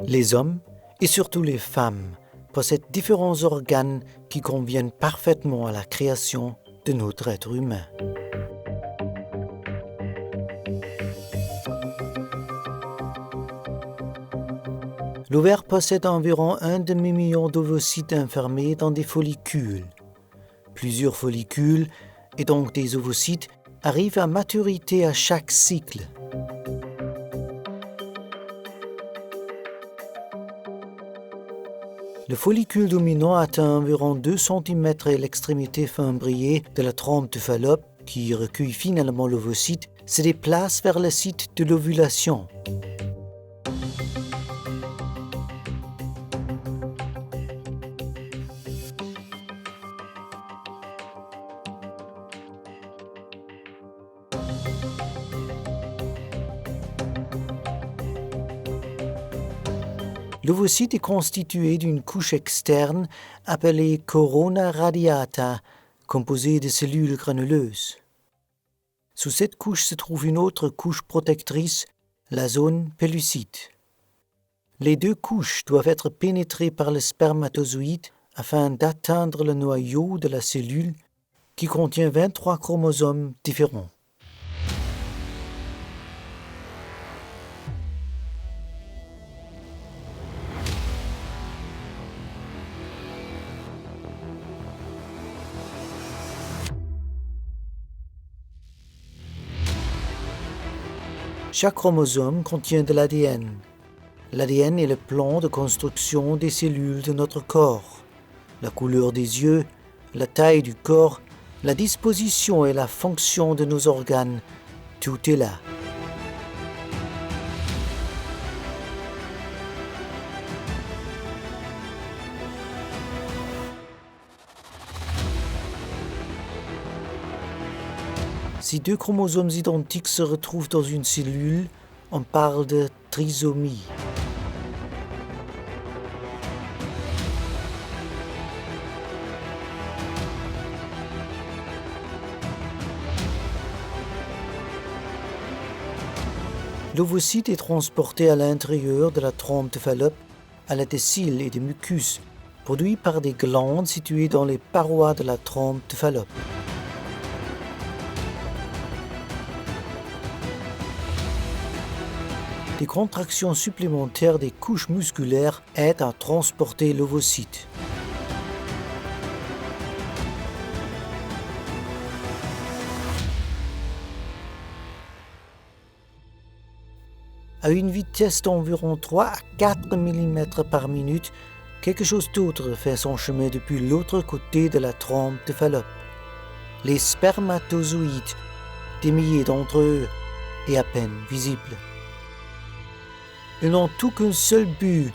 Les hommes, et surtout les femmes, possèdent différents organes qui conviennent parfaitement à la création de notre être humain. L'ovaire possède environ 1 demi-million d'ovocytes enfermés dans des follicules. Plusieurs follicules, et donc des ovocytes, arrivent à maturité à chaque cycle. Le follicule dominant atteint environ 2 cm et l'extrémité fimbriée de la trompe de Fallope, qui recueille finalement l'ovocyte, se déplace vers le site de l'ovulation. L'ovocyte est constitué d'une couche externe appelée corona radiata, composée de cellules granuleuses. Sous cette couche se trouve une autre couche protectrice, la zone pellucide. Les deux couches doivent être pénétrées par le spermatozoïde afin d'atteindre le noyau de la cellule qui contient 23 chromosomes différents. Chaque chromosome contient de l'ADN. L'ADN est le plan de construction des cellules de notre corps. La couleur des yeux, la taille du corps, la disposition et la fonction de nos organes, tout est là. Si deux chromosomes identiques se retrouvent dans une cellule, on parle de trisomie. L'ovocyte est transporté à l'intérieur de la trompe de Fallope à l'aide de cils et de mucus, produits par des glandes situées dans les parois de la trompe de Fallope. Des contractions supplémentaires des couches musculaires aident à transporter l'ovocyte. À une vitesse d'environ 3 à 4 mm par minute, quelque chose d'autre fait son chemin depuis l'autre côté de la trompe de Fallope. Les spermatozoïdes, des milliers d'entre eux, et à peine visibles. Ils n'ont tout qu'un seul but,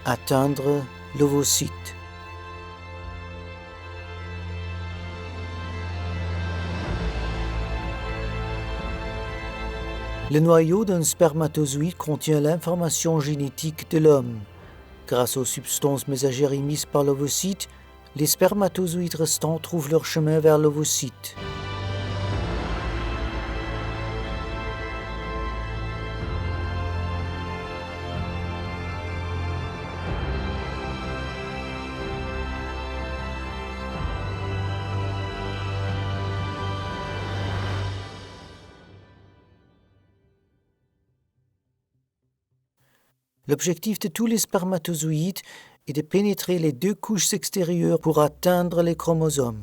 atteindre l'ovocyte. Le noyau d'un spermatozoïde contient l'information génétique de l'homme. Grâce aux substances messagères émises par l'ovocyte, les spermatozoïdes restants trouvent leur chemin vers l'ovocyte. L'objectif de tous les spermatozoïdes est de pénétrer les deux couches extérieures pour atteindre les chromosomes.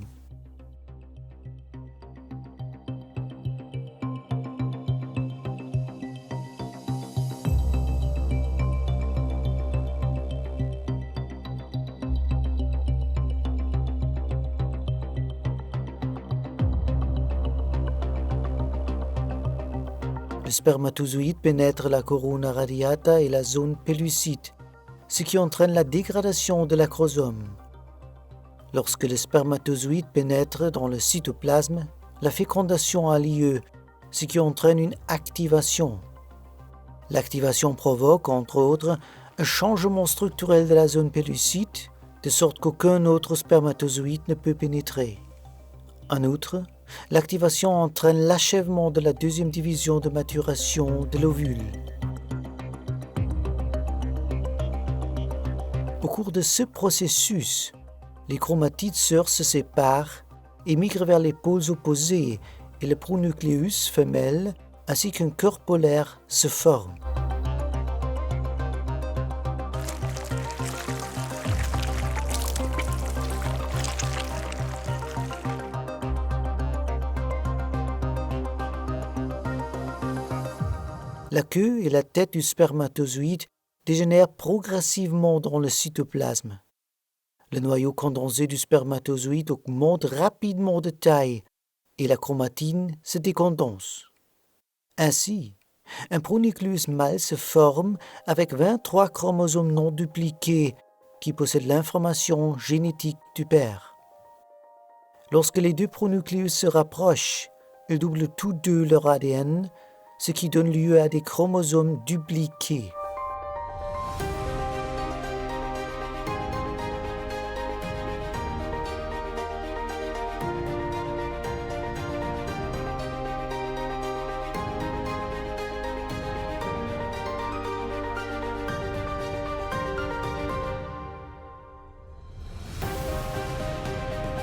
Le spermatozoïde pénètre la corona radiata et la zone pellucide, ce qui entraîne la dégradation de l'acrosome. Lorsque le spermatozoïde pénètre dans le cytoplasme, la fécondation a lieu, ce qui entraîne une activation. L'activation provoque, entre autres, un changement structurel de la zone pellucide, de sorte qu'aucun autre spermatozoïde ne peut pénétrer. En outre, l'activation entraîne l'achèvement de la deuxième division de maturation de l'ovule. Au cours de ce processus, les chromatides sœurs se séparent et migrent vers les pôles opposés et le pronucléus femelle ainsi qu'un cœur polaire se forment. La queue et la tête du spermatozoïde dégénèrent progressivement dans le cytoplasme. Le noyau condensé du spermatozoïde augmente rapidement de taille et la chromatine se décondense. Ainsi, un pronucléus mâle se forme avec 23 chromosomes non dupliqués qui possèdent l'information génétique du père. Lorsque les deux pronucléus se rapprochent, ils doublent tous deux leur ADN, ce qui donne lieu à des chromosomes dupliqués.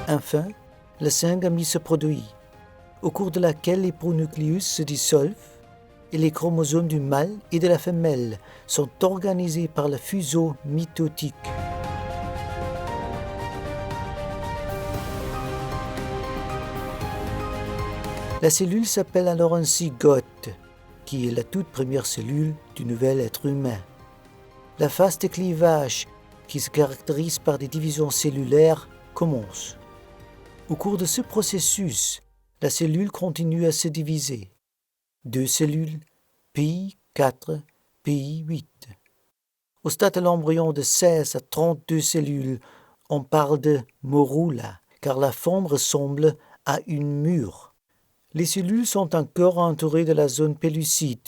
Enfin, la syngamie se produit, au cours de laquelle les pronucléus se dissolvent et les chromosomes du mâle et de la femelle sont organisés par le fuseau mitotique. La cellule s'appelle alors un zygote, qui est la toute première cellule du nouvel être humain. La phase de clivage, qui se caractérise par des divisions cellulaires, commence. Au cours de ce processus, la cellule continue à se diviser. 2 cellules, PI 4, PI 8. Au stade de l'embryon de 16 à 32 cellules, on parle de morula, car la forme ressemble à une mûre. Les cellules sont encore entourées de la zone pellucide.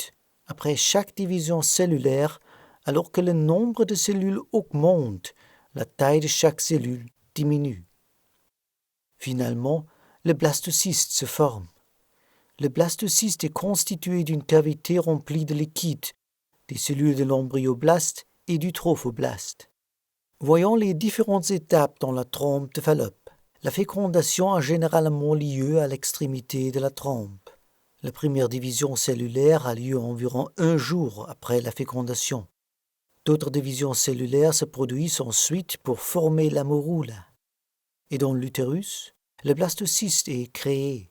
Après chaque division cellulaire, alors que le nombre de cellules augmente, la taille de chaque cellule diminue. Finalement, le blastocyste se forme. Le blastocyste est constitué d'une cavité remplie de liquide, des cellules de l'embryoblaste et du trophoblaste. Voyons les différentes étapes dans la trompe de Fallope. La fécondation a généralement lieu à l'extrémité de la trompe. La première division cellulaire a lieu environ 1 jour après la fécondation. D'autres divisions cellulaires se produisent ensuite pour former la morula. Et dans l'utérus, le blastocyste est créé.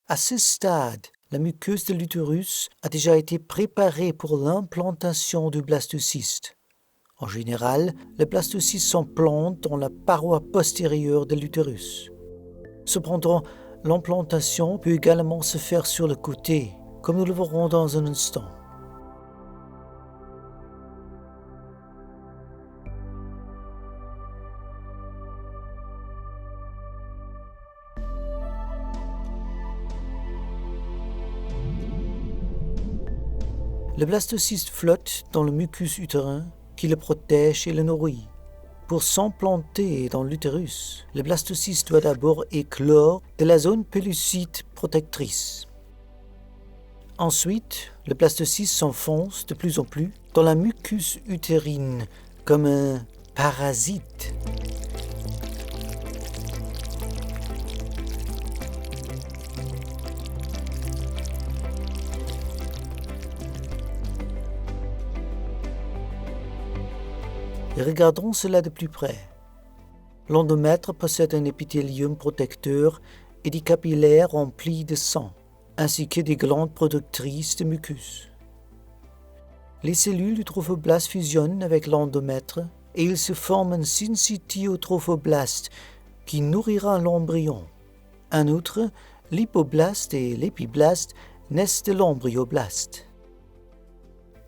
À ce stade, la muqueuse de l'utérus a déjà été préparée pour l'implantation du blastocyste. En général, le blastocyste s'implante dans la paroi postérieure de l'utérus. Cependant, l'implantation peut également se faire sur le côté, comme nous le verrons dans un instant. Le blastocyste flotte dans le mucus utérin qui le protège et le nourrit. Pour s'implanter dans l'utérus, le blastocyste doit d'abord éclore de la zone pellucide protectrice. Ensuite, le blastocyste s'enfonce de plus en plus dans la muqueuse utérine comme un parasite. Et regardons cela de plus près. L'endomètre possède un épithélium protecteur et des capillaires remplis de sang, ainsi que des glandes productrices de mucus. Les cellules du trophoblaste fusionnent avec l'endomètre et il se forme un syncytiotrophoblast qui nourrira l'embryon. En outre, l'hypoblaste et l'épiblaste naissent de l'embryoblaste.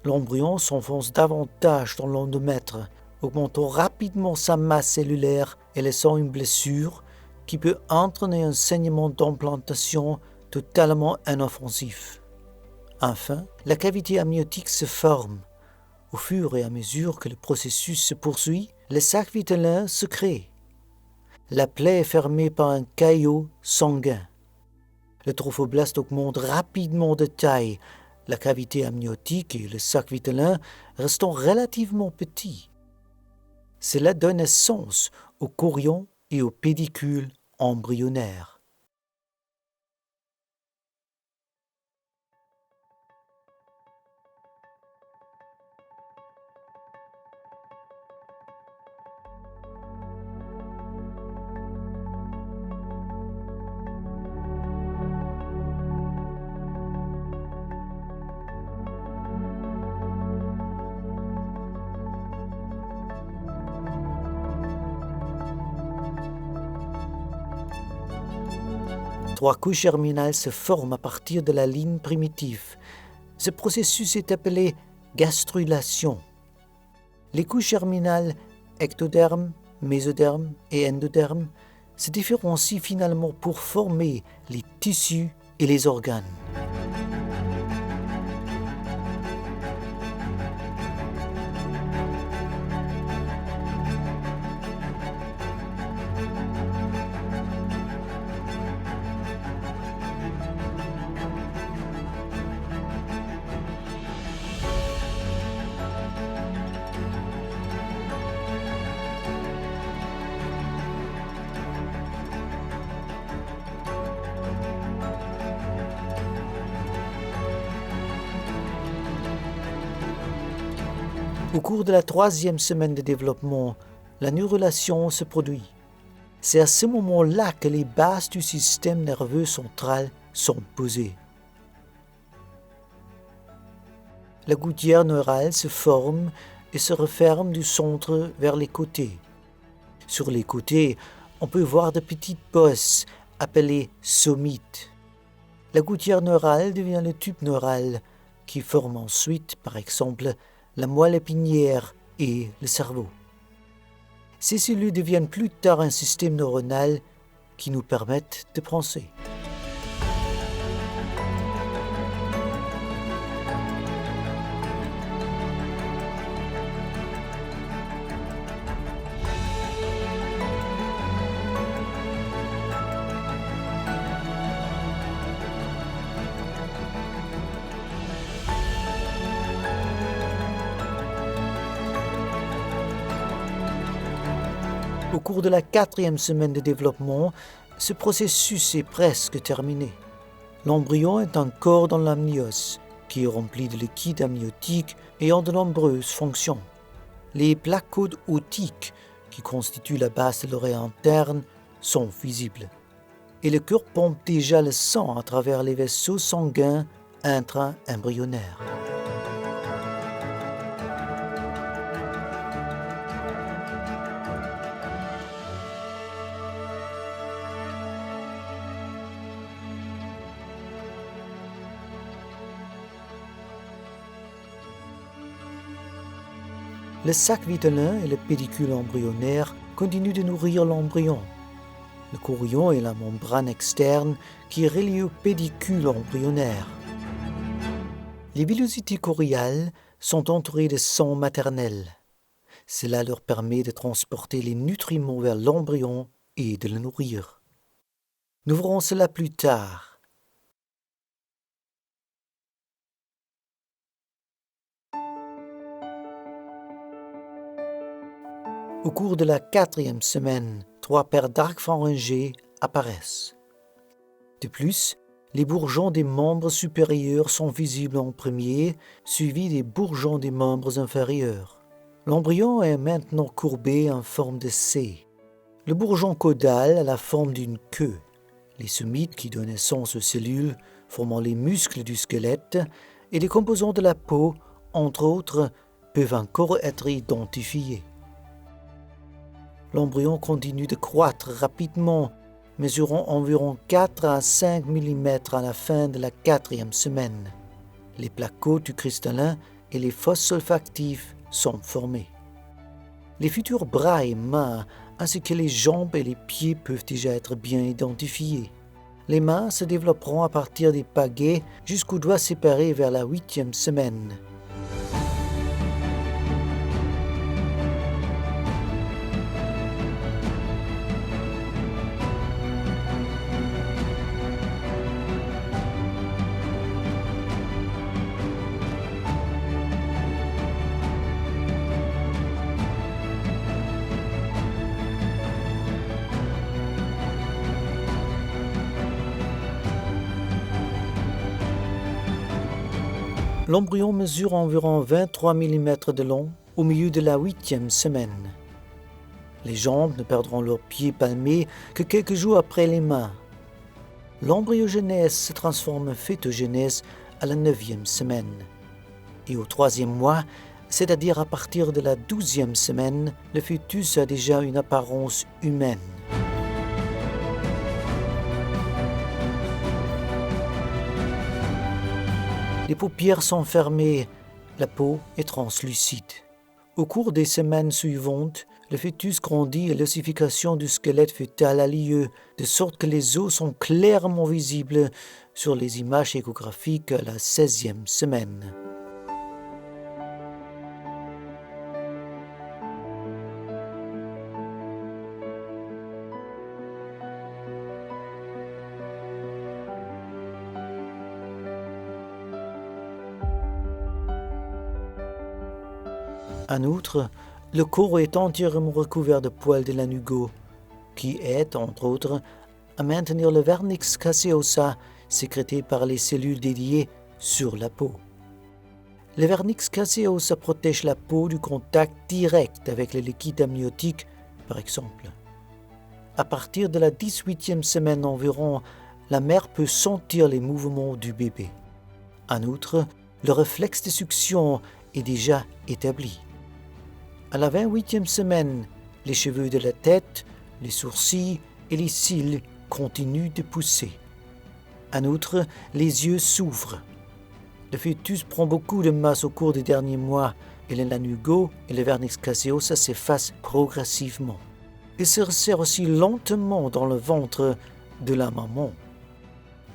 L'embryon s'enfonce davantage dans l'endomètre, augmentant rapidement sa masse cellulaire et laissant une blessure qui peut entraîner un saignement d'implantation totalement inoffensif. Enfin, la cavité amniotique se forme. Au fur et à mesure que le processus se poursuit, le sac vitellin se crée. La plaie est fermée par un caillot sanguin. Le trophoblaste augmente rapidement de taille, la cavité amniotique et le sac vitellin restant relativement petits. Cela donne naissance au chorion et au pédicule embryonnaire. Trois couches germinales se forment à partir de la ligne primitive. Ce processus est appelé gastrulation. Les couches germinales ectoderme, mésoderme et endoderme se différencient finalement pour former les tissus et les organes. Au cours de la 3e semaine de développement, la neurulation se produit. C'est à ce moment-là que les bases du système nerveux central sont posées. La gouttière neurale se forme et se referme du centre vers les côtés. Sur les côtés, on peut voir de petites bosses appelées somites. La gouttière neurale devient le tube neural qui forme ensuite, par exemple, la moelle épinière et le cerveau. Ces cellules deviennent plus tard un système neuronal qui nous permettent de penser. Au cours de la 4e semaine de développement, ce processus est presque terminé. L'embryon est un corps dans l'amnios, qui est rempli de liquide amniotique ayant de nombreuses fonctions. Les plaques otiques, qui constituent la base de l'oreille interne, sont visibles. Et le cœur pompe déjà le sang à travers les vaisseaux sanguins intra-embryonnaires. Le sac vitellin et le pédicule embryonnaire continuent de nourrir l'embryon. Le chorion est la membrane externe qui est reliée au pédicule embryonnaire. Les villosités choriales sont entourées de sang maternel. Cela leur permet de transporter les nutriments vers l'embryon et de le nourrir. Nous verrons cela plus tard. Au cours de la 4e semaine, 3 paires d'arcs pharyngés apparaissent. De plus, les bourgeons des membres supérieurs sont visibles en premier, suivis des bourgeons des membres inférieurs. L'embryon est maintenant courbé en forme de C. Le bourgeon caudal a la forme d'une queue. Les somites qui donnent naissance aux cellules formant les muscles du squelette et les composants de la peau, entre autres, peuvent encore être identifiés. L'embryon continue de croître rapidement, mesurant environ 4 à 5 mm à la fin de la 4e semaine. Les plaques côtes du cristallin et les fosses olfactives sont formées. Les futurs bras et mains, ainsi que les jambes et les pieds peuvent déjà être bien identifiés. Les mains se développeront à partir des pagaies jusqu'aux doigts séparés vers la 8e semaine. L'embryon mesure environ 23 mm de long au milieu de la 8e semaine. Les jambes ne perdront leurs pieds palmés que quelques jours après les mains. L'embryogenèse se transforme en phytogenèse à la 9e semaine. Et au 3e mois, c'est-à-dire à partir de la 12e semaine, le fœtus a déjà une apparence humaine. Les paupières sont fermées, la peau est translucide. Au cours des semaines suivantes, le fœtus grandit et l'ossification du squelette fœtal a lieu, de sorte que les os sont clairement visibles sur les images échographiques à la 16e semaine. En outre, le corps est entièrement recouvert de poils de lanugo, qui aident, entre autres, à maintenir le vernix caseosa sécrété par les cellules dédiées sur la peau. Le vernix caseosa protège la peau du contact direct avec le liquide amniotique, par exemple. À partir de la 18e semaine environ, la mère peut sentir les mouvements du bébé. En outre, le réflexe de succion est déjà établi. À la 28e semaine, les cheveux de la tête, les sourcils et les cils continuent de pousser. En outre, les yeux s'ouvrent. Le fœtus prend beaucoup de masse au cours des derniers mois et le lanugo et le vernix caseosa s'effacent progressivement. Il se resserre aussi lentement dans le ventre de la maman.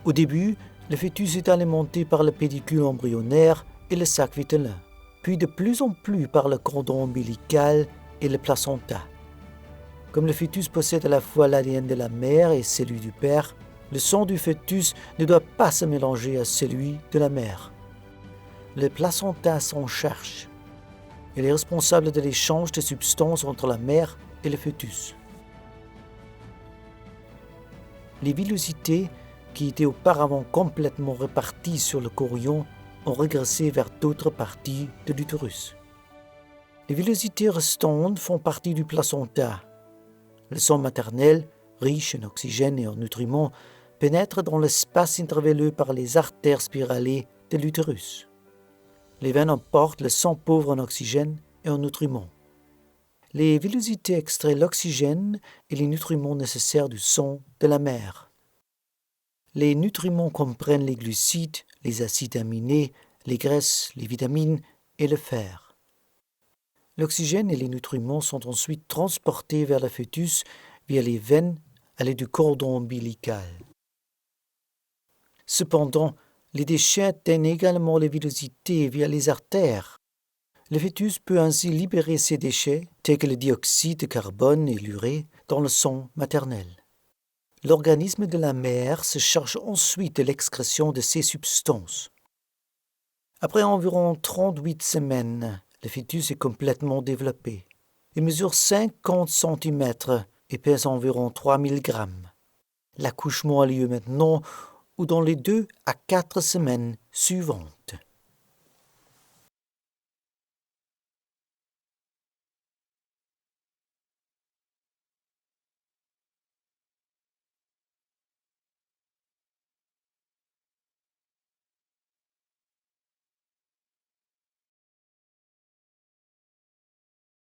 Au début, le fœtus est alimenté par le pédicule embryonnaire et le sac vitellin, puis de plus en plus par le cordon ombilical et le placenta. Comme le fœtus possède à la fois l'ADN de la mère et celui du père, le sang du fœtus ne doit pas se mélanger à celui de la mère. Le placenta s'en charge. Il est responsable de l'échange de substances entre la mère et le fœtus. Les villosités, qui étaient auparavant complètement réparties sur le chorion, ont régressé vers d'autres parties de l'utérus. Les villosités restantes font partie du placenta. Le sang maternel, riche en oxygène et en nutriments, pénètre dans l'espace intervelleux par les artères spiralées de l'utérus. Les veines emportent le sang pauvre en oxygène et en nutriments. Les villosités extraient l'oxygène et les nutriments nécessaires du sang de la mère. Les nutriments comprennent les glucides, les acides aminés, les graisses, les vitamines et le fer. L'oxygène et les nutriments sont ensuite transportés vers le fœtus via les veines à l'aide du cordon ombilical. Cependant, les déchets atteignent également les villosités via les artères. Le fœtus peut ainsi libérer ces déchets, tels que le dioxyde de carbone et l'urée, dans le sang maternel. L'organisme de la mère se charge ensuite de l'excrétion de ces substances. Après environ 38 semaines, le fœtus est complètement développé. Il mesure 50 cm et pèse environ 3000 grammes. L'accouchement a lieu maintenant ou dans les 2 à 4 semaines suivantes.